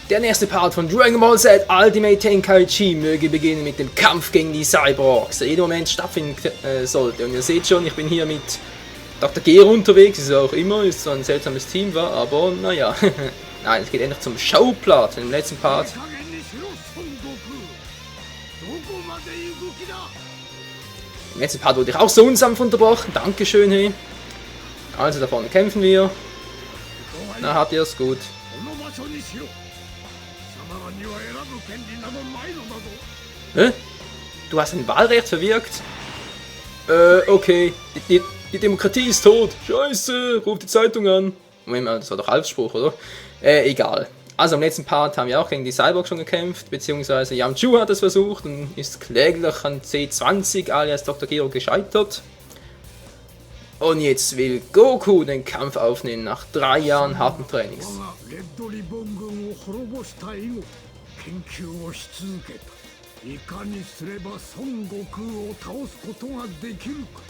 Der nächste Part von Dragon Ball Z Ultimate Tenkaichi möge beginnen mit dem Kampf gegen die Cyborgs, der jeden Moment stattfinden sollte. Und ihr seht schon, ich bin hier mit Dr. Gero unterwegs, ist auch immer, ist so ein seltsames Team war, aber naja. Nein, es geht endlich zum Showplat im letzten Part. Im letzten Part wurde ich auch so unsanft unterbrochen, dankeschön, hey. Also da vorne kämpfen wir. Na, habt ihr es gut. Hä? Du hast ein Wahlrecht verwirkt? Okay. Die Demokratie ist tot. Scheiße, ruf die Zeitung an. Moment mal, das war doch Halbspruch, oder? Egal. Also im letzten Part haben wir auch gegen die Cyborg schon gekämpft, beziehungsweise Yamchu hat es versucht und ist kläglich an C20 alias Dr. Gero gescheitert. Und jetzt will Goku den Kampf aufnehmen nach 3 Jahren harten Trainings. いかにすれば孫悟空を倒すことができるか。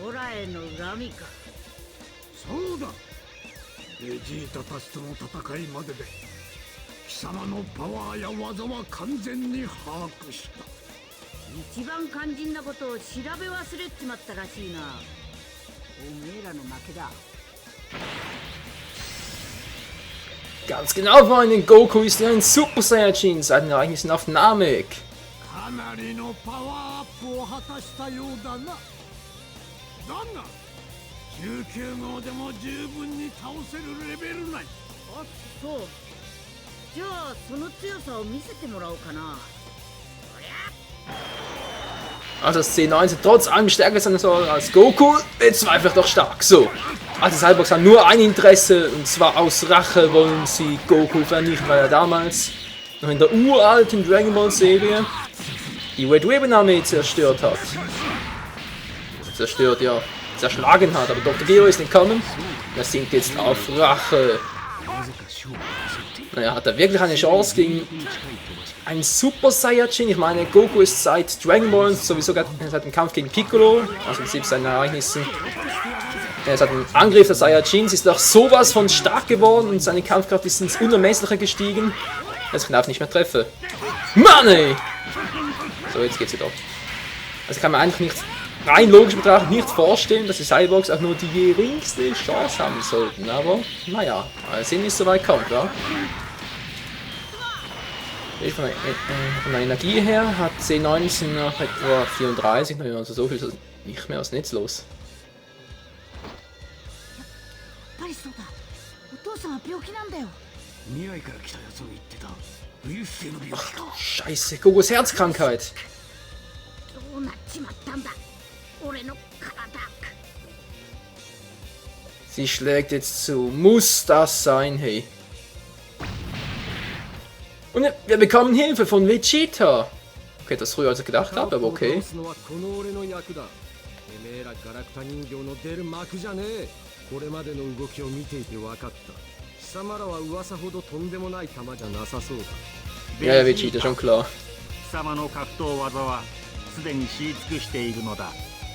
オラへの恨みか。そうだ。ベジータたちとの戦いまでで貴様のパワーや技は完全に把握した。一番肝心なことを調べ忘れちまったらしいな。おめえらの負けだ。 Ganz genau, Freunde, Goku ist ein Super Saiyajin seit den Ereignissen auf Namek. かなりのパワーアップを果たしたようだな。だが19号でも十分に倒せるレベルない。あ、そう。じゃあその強さを見せてもらおうかな。 Also das C19 trotz allem stärker sein soll als Goku, bezweifle ich doch stark. So, also Cyborgs haben nur ein Interesse, und zwar aus Rache wollen sie Goku vernichten, weil er damals noch in der uralten Dragon Ball Serie die Red Ribbon Armee zerstört hat. Zerstört, ja, zerschlagen hat, aber Dr. Gero ist entkommen. Er sinkt jetzt auf Rache. Naja, hat er wirklich eine Chance gegen einen Super Saiyajin? Ich meine, Goku ist seit Dragon Ball sowieso seit dem Kampf gegen Piccolo, also im Prinzip seinen Ereignissen. Seit dem Angriff der Saiyajins ist er sowas von stark geworden und seine Kampfkraft ist ins Unermessliche gestiegen, dass ich ihn nicht mehr treffe. Mann ey! So, jetzt geht's wieder. Also kann man eigentlich nicht, rein logisch betrachtet, nicht vorstellen, dass die Cyborgs auch nur die geringste Chance haben sollten. Aber, naja, mal sehen, wie es soweit kommt, ja. Von der Energie her hat C19 noch etwa 34, also so viel ist nicht mehr aus Netz los. Ach du Scheiße, Gokus Herzkrankheit. Sie schlägt jetzt zu. Muss das sein, hey? Und wir bekommen Hilfe von Vegeta. Okay, das früher als ich gedacht habe, aber okay. Ja, Vegeta, schon klar.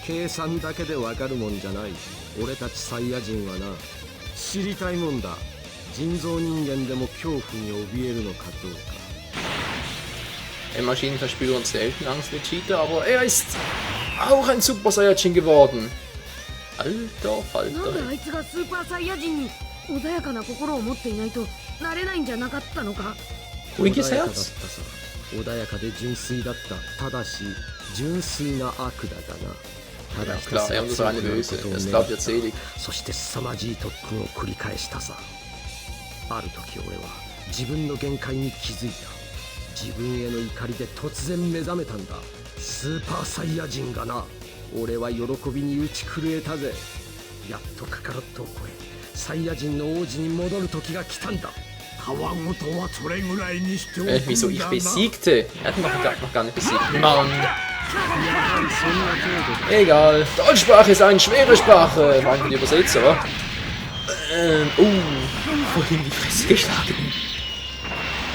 計算だけでわかるもんじゃない。俺たちサイヤ人はな、知りたいもんだ。人造人間でも恐怖に怯えるのかどうか。Maschinen verspüren selten Angst Vegeta, aber er ist auch ein Super Saiyajin geworden. Alter Falter. Ruhiges Herz? 穏やかで純粋だった。ただし純粋な悪だがな。 Ja, klar, er ist eine Böse. Das glaubt ja selig. そして凄まじい特訓を繰り返したさ。ある時俺は自分の限界に気づいた。自分への怒りで突然目覚めたんだ。スーパーサイヤ人がな。俺は喜びに打ち震えたぜ。やっとカカロットを超え、サイヤ人の王子に戻る時が来たんだ。 Wieso ich besiegte? Er hat noch gar nicht besiegt. Mann. Egal. Deutschsprache ist eine schwere Sprache. Waren wir die Übersetzer? Vorhin die Fresse geschlagen.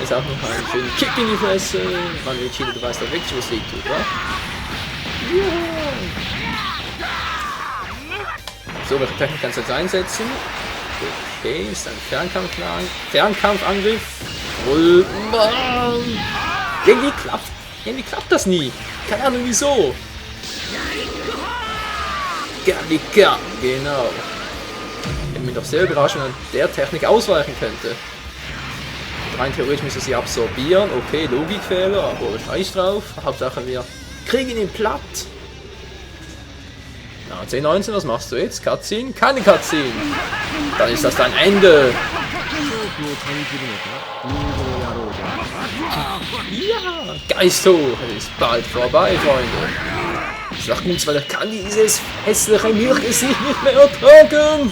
Jetzt auch noch einen schönen Kick in die Fresse. Mann, Vegeta, du weißt doch wirklich, was liegt, oder? Ja. So, welche Technik kannst du jetzt einsetzen? Okay, ist ein Fernkampfangriff. Mann. Irgendwie klappt das nie. Keine Ahnung wieso. Gallica, genau. Ich bin doch sehr überrascht, wenn man der Technik ausweichen könnte. Rein theoretisch müssen sie absorbieren. Okay, Logikfehler, aber scheiß drauf. Hauptsache wir kriegen ihn platt. Na, 10, 19, was machst du jetzt? Cutscene? Keine Cutscene. Dann ist das dein Ende. Ja, Geist hoch. Es ist bald vorbei, Freunde. Sag uns, weil er kann dieses hässliche Milchgesicht nicht mehr ertragen.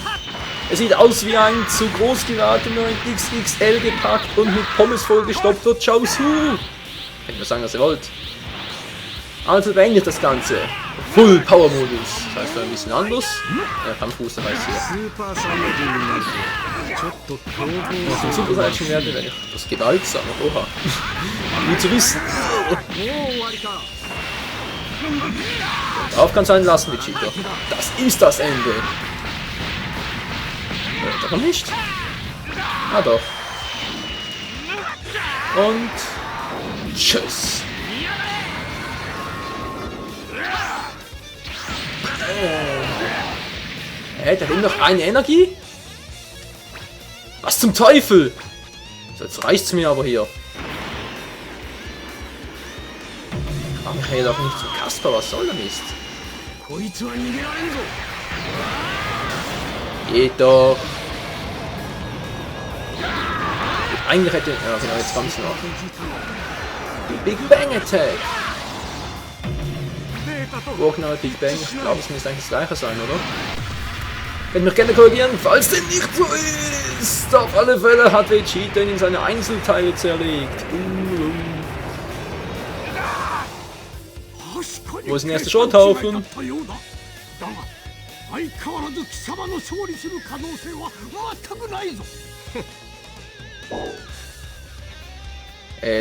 Es sieht aus wie ein zu groß geratener XXL gepackt und mit Pommes vollgestopft wird. Ciao su. Könnt ihr sagen, was ihr wollt. Also beendet das Ganze. Full Power Modus. Das heißt ein bisschen anders. Kampfbooster heißt hier. Was ein Super Saiyan werde, wenn ich das gewaltsam. Oha. Gut zu wissen. Darauf kann es einen lassen, Vegeta. Das ist das Ende. Doch noch nicht. Ah doch. Und tschüss. Der hat noch eine Energie? Was zum Teufel? So, jetzt reicht's mir aber hier. Mach mich hier doch nicht zum Kasper, was soll der Mist? Geht doch. Eigentlich hätte... Ja genau, jetzt kommt's noch. Die Big Bang Attack. Urknall, Big Bang. Ich glaube, es müsste eigentlich das gleiche sein, oder? Könnt mich gerne korrigieren, falls dem nicht so ist. Auf alle Fälle hat Vegeta ihn in seine Einzelteile zerlegt. Wo ist denn erster Schrotthaufen?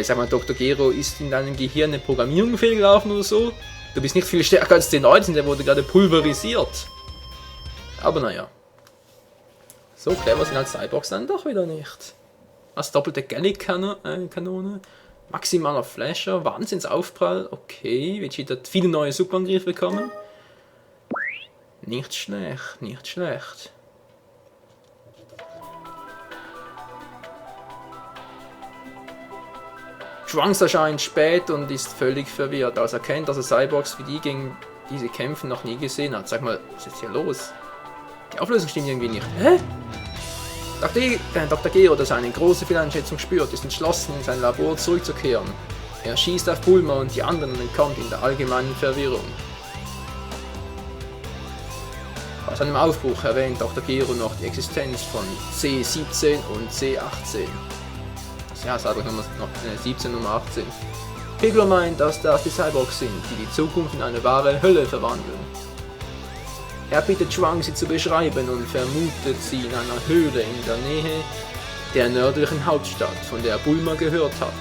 Sag mal, Dr. Gero, ist in deinem Gehirn eine Programmierung fehlgelaufen oder so? Du bist nicht viel stärker als den 19, der wurde gerade pulverisiert. Aber naja. So clever sind halt Cyborgs dann doch wieder nicht. Als doppelte Gallic-Kanone. Maximaler Flasher. Wahnsinnsaufprall. Okay, Vegeta hat viele neue Superangriffe bekommen. Nicht schlecht, nicht schlecht. Trunks erscheint spät und ist völlig verwirrt, als er kennt, dass er Cyborgs wie die gegen diese Kämpfe noch nie gesehen hat. Sag mal, was ist jetzt hier los? Die Auflösung stimmt irgendwie nicht. Hä? Dr. Gero, der eine große Fehleinschätzung spürt, ist entschlossen, in sein Labor zurückzukehren. Er schießt auf Bulma und die anderen und entkommt in der allgemeinen Verwirrung. Bei seinem Aufbruch erwähnt Dr. Gero noch die Existenz von C17 und C18. Ja, Cyborg Nummer 17, Nummer 18. Piccolo meint, dass das die Cyborgs sind, die die Zukunft in eine wahre Hölle verwandeln. Er bittet Trunks, sie zu beschreiben und vermutet sie in einer Höhle in der Nähe der nördlichen Hauptstadt, von der Bulma gehört hat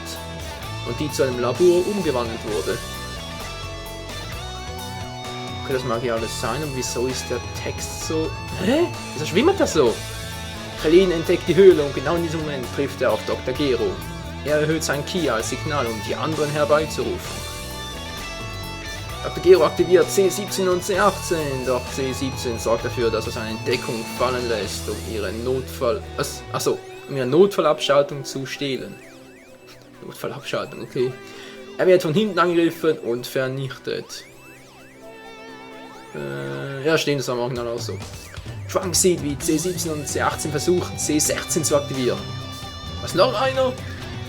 und die zu einem Labor umgewandelt wurde. Okay, das mag ja alles sein, aber wieso ist der Text so... Hä? Wieso schwimmt das so? Krillin entdeckt die Höhle und genau in diesem Moment trifft er auf Dr. Gero. Er erhöht sein Ki als Signal, um die anderen herbeizurufen. Dr. Gero aktiviert C17 und C18, doch C17 sorgt dafür, dass er seine Deckung fallen lässt, um ihre Notfallabschaltung zu stehlen. Notfallabschaltung, okay. Er wird von hinten angegriffen und vernichtet. Ja, stimmt, das am Original auch so. Trunks sieht, wie C17 und C18 versuchen, C16 zu aktivieren. Was noch einer?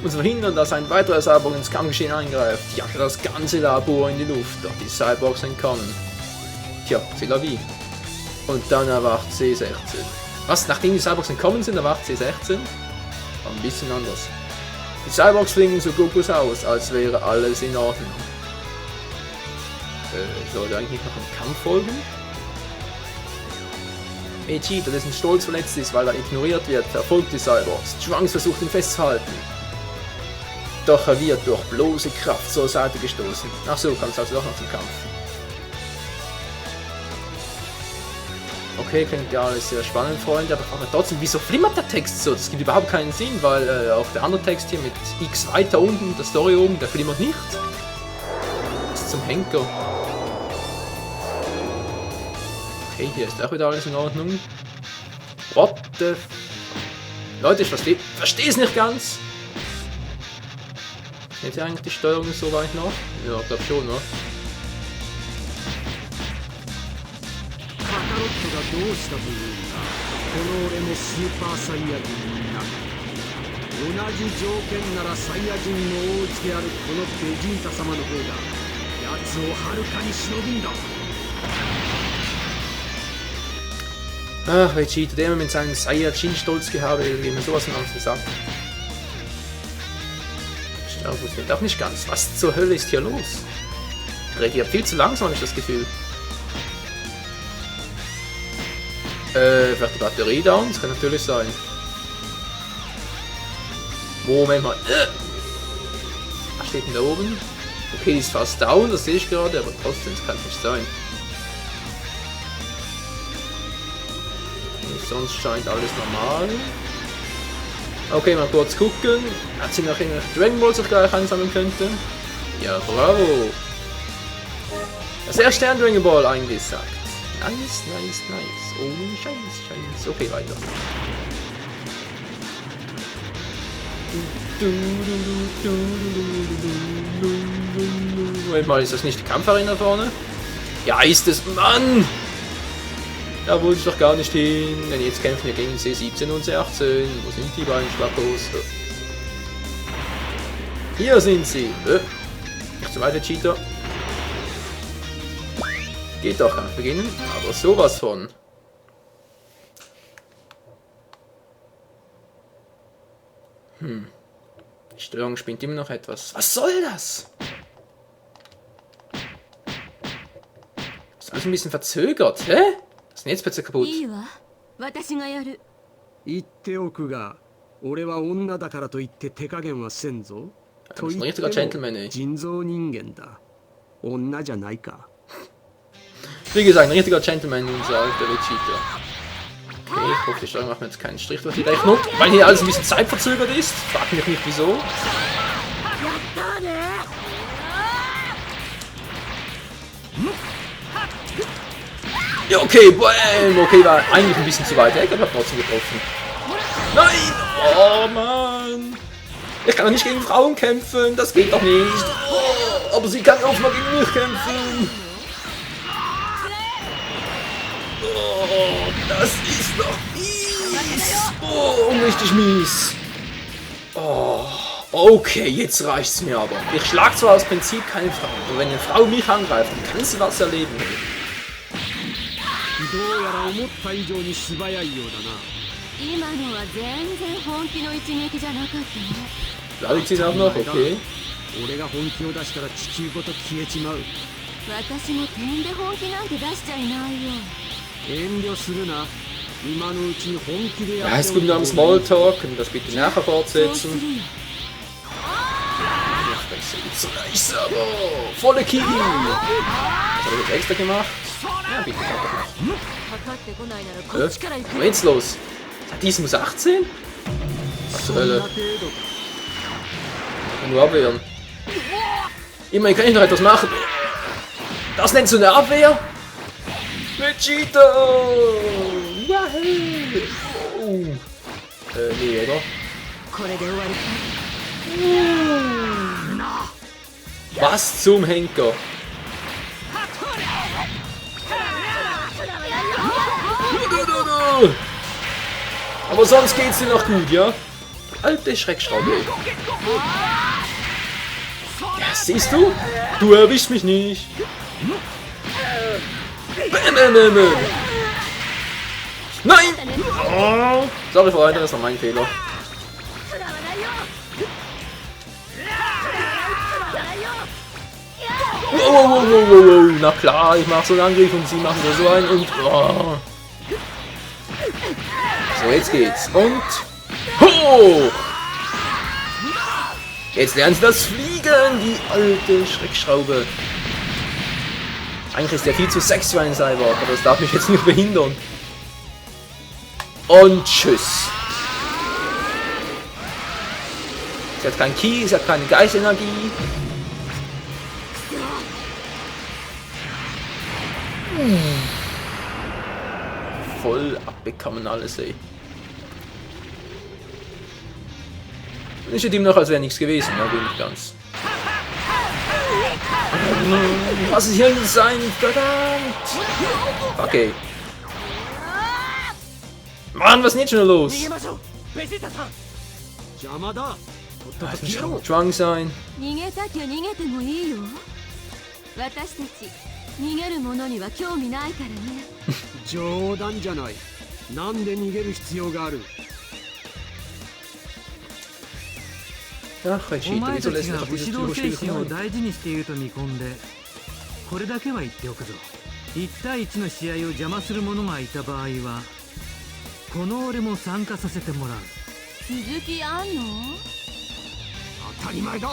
Und verhindern, dass ein weiterer Cyborg ins Kampfgeschehen eingreift, jagt das ganze Labor in die Luft, doch die Cyborgs entkommen. Tja, c'est la vie. Und dann erwacht C16. Was? Nachdem die Cyborgs entkommen sind, erwacht C16? War ein bisschen anders. Die Cyborgs fliegen zu Gokus aus, als wäre alles in Ordnung. Sollte eigentlich noch ein Kampf folgen? Vegeta, dessen Stolz verletzt ist, weil er ignoriert wird, verfolgt die Cyborgs. Trunks versucht ihn festzuhalten. Doch er wird durch bloße Kraft zur Seite gestoßen. Ach so, kommt es also doch noch zum Kampf. Okay, klingt ja alles sehr spannend, Freunde, aber trotzdem, wieso flimmert der Text so? Das gibt überhaupt keinen Sinn, weil auch der andere Text hier mit X weiter unten, der Story oben, der flimmert nicht. Was ist zum Henker? Okay, hier ist auch wieder alles in Ordnung. What the... Leute, ich verstehe es nicht ganz. Geht hier eigentlich die Steuerung so weit noch? Ja, ich glaube schon, ne? カカロットがどうしたというんだ。この俺もスーパーサイヤ人になる。同じ条件ならサイヤ人の大内であるこのベジータ様の方が奴をはるかにしのぐんだ。 Ach, Vegeta, der immer mit seinem Saiyajin-Stolzgehabe, wie man sowas auf den Sack. Das funktioniert auch nicht ganz. Was zur Hölle ist hier los? Reagiert viel zu langsam, habe ich das Gefühl. Vielleicht die Batterie down? Das kann natürlich sein. Moment mal. Was steht denn da oben? Okay, die ist fast down, das sehe ich gerade, aber trotzdem, das kann nicht sein. Sonst scheint alles normal. Okay, mal kurz gucken. Hat sie noch irgendwelche Dragon Balls auch gleich einsammeln könnte? Ja, bravo! Das erste Stern Dragon Ball eingesackt. Nice, nice, nice. Oh, Scheiß. Okay, weiter. Moment mal, ist das nicht die Kampfarena vorne? Ja, ist es. Mann! Da wollte ich doch gar nicht hin, denn jetzt kämpfen wir gegen C17 und C18. Wo sind die beiden Schwackos? Hier sind sie. Nicht so weit, Vegeta. Geht doch, kann ich beginnen. Aber sowas von. Die Steuerung spinnt immer noch etwas. Was soll das? Ist alles ein bisschen verzögert, hä? Was ist denn jetzt plötzlich kaputt? 言っておくが、俺は女だからといって手加減はせんぞ。と言っても人造人間だ。女じゃないか。Wie gesagt, ein richtiger Gentleman, unser alter Vegeta. Okay, ich hoffe, die Steuerung macht mir jetzt keinen Strich durch die Rechnung, weil hier alles ein bisschen zeitverzögert ist. Frag mich nicht wieso. Ja, okay, bam, okay, war eigentlich ein bisschen zu weit weg, aber trotzdem getroffen. Nein! Oh Mann! Ich kann doch nicht gegen Frauen kämpfen, das geht doch nicht. Oh, aber sie kann auch mal gegen mich kämpfen. Oh, das ist doch mies. Oh, richtig mies. Oh, okay, jetzt reicht's mir aber. Ich schlag zwar aus Prinzip keine Frau, aber wenn eine Frau mich angreift, dann kann sie was erleben. Da liegt sie auch noch, okay. Ja, es gibt noch einen Smalltalk, können wir das bitte nachher fortsetzen. So nice, aber volle Key! Was habe ich jetzt extra gemacht? Ja, bitte, was ist jetzt los? Dies muss 18? Was zur Hölle? Nur abwehren. Immerhin kann ich noch etwas machen. Das nennst du eine Abwehr? Vegeta! Wahoo! Nee, oder? Was zum Henker? Aber sonst geht's dir noch gut, ja? Alte Schreckschraube. Ja, siehst du? Du erwischst mich nicht. Nein! Oh. Sorry, Freunde, das war mein Fehler. Wow. Na klar, ich mache so einen Angriff und sie machen da so einen und... Oh. So, jetzt geht's. Und... Hoch! Jetzt lernen sie das Fliegen, die alte Schreckschraube. Eigentlich ist der viel zu sexy für einen Cyborg, aber das darf mich jetzt nicht behindern. Und tschüss. Sie hat keinen Ki, sie hat keine Geistenergie. Voll abbekommen alles, ey. Und ich hätte ihm noch, als wäre nichts gewesen, ja, bin ich ganz. Was ist hier sein? Verdammt! Okay. Mann, was ist denn jetzt schon los? Das muss schon Drang sein. 逃げたきゃ逃げてもいいよ。私たち逃げる者には興味ないからね。冗談じゃない。なんで逃げる必要がある。 Ach, Vegeta, お前 wieso た lässt ち er が doch 武 diese 士道精 Türspiele 神を kommen? 大事にしていると見込んでこれだけは言っておくぞ。1対1の試合を邪魔する者がいた場合はこの俺も参加させてもらう。続きあんの？当たり前だ。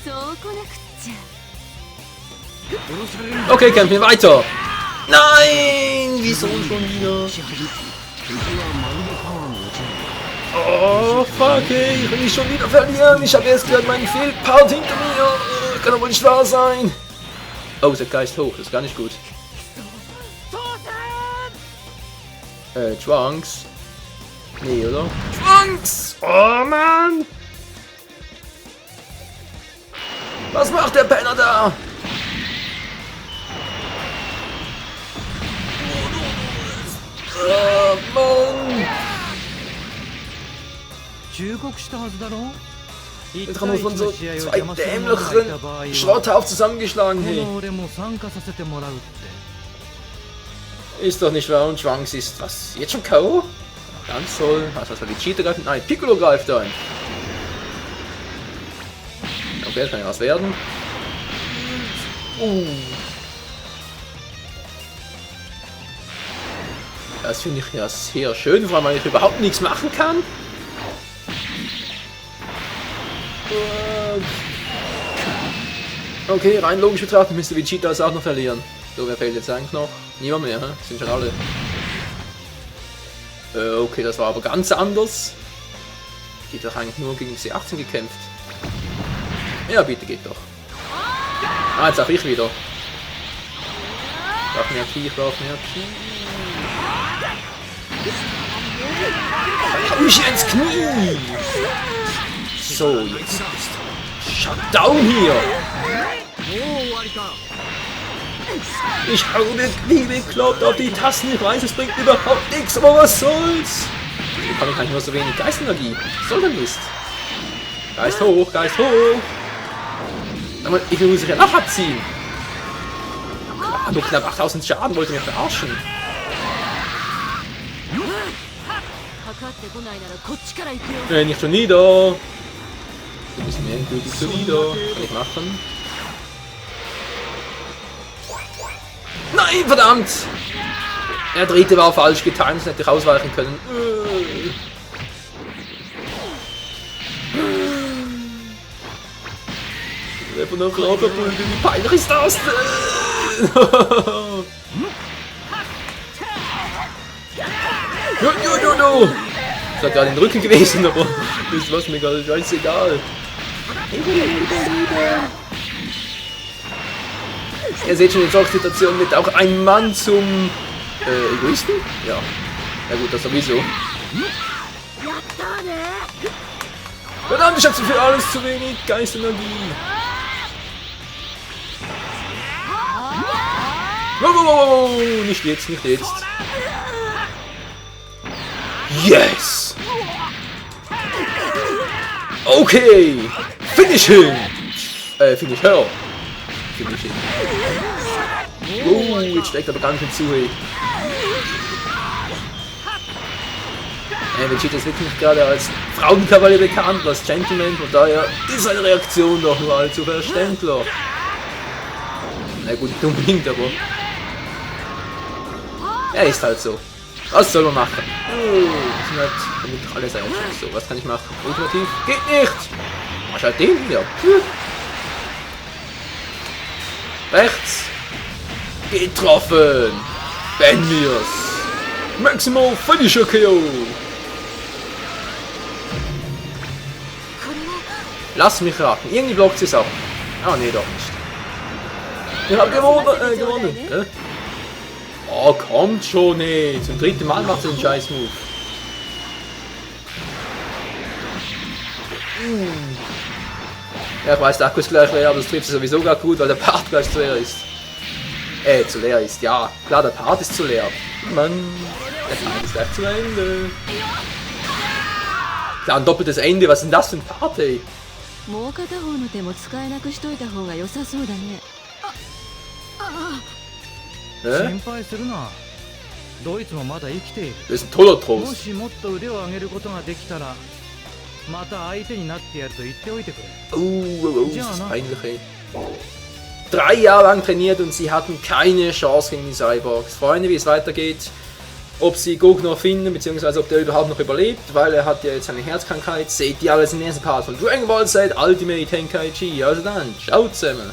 そうこなくっちゃ。 Okay, kämpfen wir weiter. Nein! Wieso schon wieder? Oh, fuck, ey, ich will mich schon wieder verlieren. Ich habe erst gerade meinen Fehlpart hinter mir. Kann doch wohl nicht wahr sein. Oh, ist der Geist hoch, das ist gar nicht gut. Trunks. Nee, oder? Trunks! Oh, Mann! Was macht der Penner da? Oh, Mann! 忠告したはずだろ。 Jetzt haben wir von so zwei dämlichen Schrotthaufen zusammengeschlagen. こ Hey. の俺も参加させてもらうって。 Ist doch nicht wahr und Trunks ist was? Jetzt schon K.O.? Ganz toll. Was soll die Cheater greifen? Nein, Piccolo greift ein. Okay, das kann ja was werden. Das finde ich ja sehr schön, weil man überhaupt nichts machen kann. Okay, rein logisch betrachtet müsste Vegeta das auch noch verlieren. So, wer fehlt jetzt eigentlich noch? Niemand mehr, hä? Sind schon alle. Okay, das war aber ganz anders. Geht doch eigentlich nur gegen C18 gekämpft. Ja, bitte, geht doch. Ah, jetzt auch ich wieder. Ich brauch mehr Ki, ich brauch mehr Ki. Hau mich ins Knie! So, jetzt ist Shutdown hier! Ich hau mir wie bekloppt auf die Tasten, ich weiß, es bringt überhaupt nichts, aber was soll's? Wie kann ich eigentlich nur so wenig Geistenergie? Was soll denn Mist? Geist hoch, Geist hoch! Aber ich muss sich ja noch abziehen! Ah, nur knapp 8000 Schaden, wollte mich verarschen! かかってこないならこっちから行くよ。 Nicht schon wieder! Du bist mir endgültig schon wieder. Kann ich machen? Nein, verdammt! Der dritte war falsch getimt, hätte ich ausweichen können. Einfach noch runterprügeln, wie peinlich ist das denn? No. Das war gerade in den Rücken gewesen, aber das war mir gerade scheißegal. Ihr seht schon, in solchen Situationen wird auch ein Mann zum Egoisten? Ja. Ja gut, das sowieso. Verdammt, ich hab für alles zu wenig Geistenergie. Wow, nicht jetzt, nicht jetzt. Yes! Okay! Finish him! Finish her! Finish him. Oh, jetzt steckt aber ganz schön zu, ey. Vegeta ist wirklich gerade als Frauenkavalier bekannt, als Gentleman, von daher ist seine Reaktion doch nur allzu verständlich. Na gut, nicht unbedingt, aber er ist halt so. Was soll man machen? Das wird damit doch alles eigentlich so. Was kann ich machen? Ultimativ? Geht nicht! Mach halt den wieder. Rechts! Getroffen! Ben mir's! Maximal Finisher KO! Lass mich raten, irgendwie blockt sie es ab. Ah, nee, doch nicht. Ich hab gewonnen. Hä? Oh, kommt schon, ey. Zum dritten Mal macht sie den Scheiß-Move. Ja, ich weiß, der Akku ist gleich leer, aber das trifft sie sowieso gar gut, weil der Part gleich zu leer ist. Zu leer ist, ja. Klar, der Part ist zu leer. Mann, der Part ist gleich zu Ende. Klar, ein doppeltes Ende, was ist denn das für ein Part, ey? もう片方の手も使えなくしといた方が良さそうだね。心配するな。ドイツもまだ生きている。 Das ist ein toller も Trost. しもっと腕を上げることができたら、また相手になってやると言っておいてくれ。 Das ist peinlich, ey. 3 Jahre lang trainiert und sie hatten keine Chance gegen die Cyborgs. Freunde, wie es weitergeht, ob sie Goku noch finden, beziehungsweise ob der überhaupt noch überlebt, weil er hat ja jetzt eine Herzkrankheit. Seht ihr alles im nächsten Part von Dragon Ball Z Ultimate Tenkaichi. Also dann, ciao zusammen.